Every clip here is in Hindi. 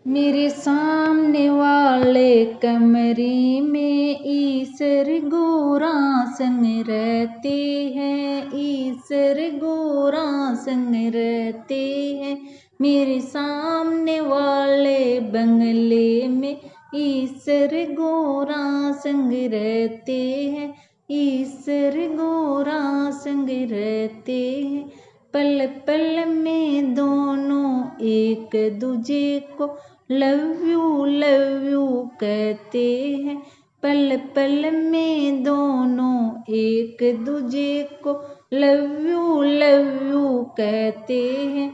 मेरे सामने वाले कमरे में ईश्वर गोरा संग रहते हैं, ईश्वर गोरा संग रहते हैं। मेरे सामने वाले बंगले में ईश्वर गोरा संग रहते हैं, ईश्वर गोरा संग रहते हैं। पल पल में दोनों एक दूजे को लव यू कहते हैं। पल पल में दोनों एक दूजे को लव यू कहते हैं।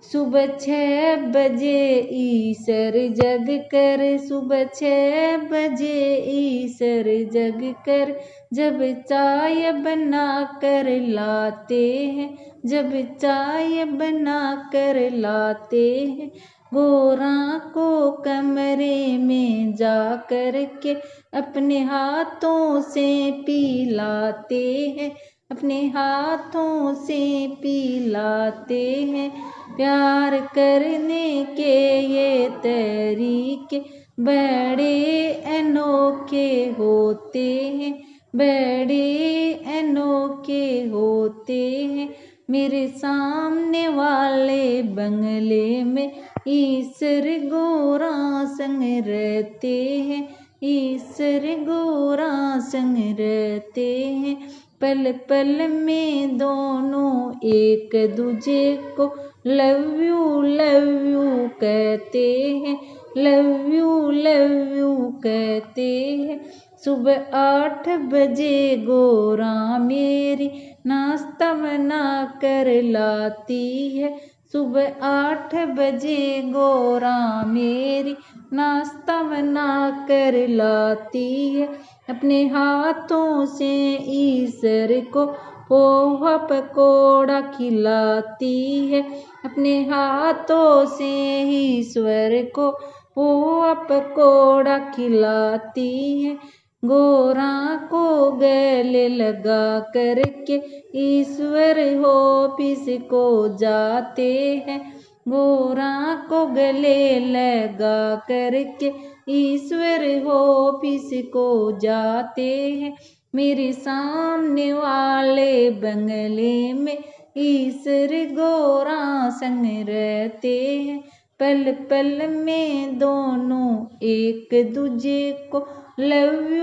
सुबह 6 बजे ईश्वर जग कर, सुबह 6 बजे ईश्वर जग कर, जब चाय बना कर लाते हैं, जब चाय बना कर लाते हैं। गोरा को कमरे में जा कर के अपने हाथों से पिलाते हैं, अपने हाथों से पिलाते हैं। प्यार करने के ये तरीके बड़े अनोखे होते हैं, बड़े अनोखे होते हैं। मेरे सामने वाले बंगले में ईश्वर गोरा संग रहते हैं, ईश्वर गोरा संग रहते हैं। पल पल में दोनों एक दूजे को लव यू कहते हैं, लव यू कहते हैं। सुबह 8 बजे गोरा मेरी नाश्ता बना कर लाती है, सुबह 8 बजे गोरा मेरी नाश्ता बना कर लाती है। अपने हाथों से ईश्वर को पोहा पकोड़ा खिलाती है, अपने हाथों से ईश्वर को पोहा पकोड़ा खिलाती है। गोरा को गले लगा करके ईश्वर ऑफिस को जाते हैं, गोरा को गले लगा करके ईश्वर ऑफिस को जाते हैं। मेरे सामने वाले बंगले में ईश्वर गोरा संग रहते हैं। पल पल में दोनों एक दूजे को लव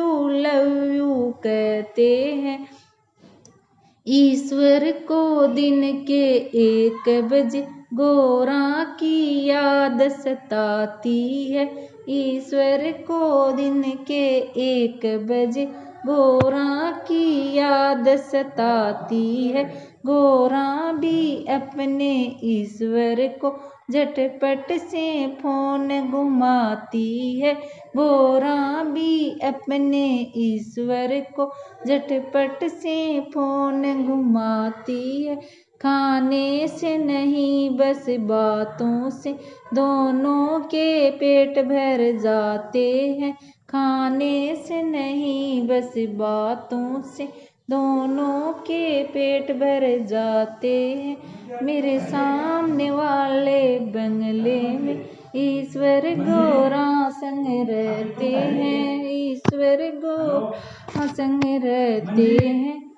यू कहते हैं। ईश्वर को दिन के 1 बजे गोरा की याद सताती है, ईश्वर को दिन के 1 बजे गोरा की याद सताती है। गोरा भी अपने ईश्वर को झटपट से फोन घुमाती है, गोरा भी अपने ईश्वर को झटपट से फोन घुमाती है। खाने से नहीं बस बातों से दोनों के पेट भर जाते हैं, खाने से नहीं बस बातों से दोनों के पेट भर जाते हैं। मेरे सामने वाले बंगले में ईश्वर गोरा संग रहते हैं, ईश्वर गोरा संग रहते हैं।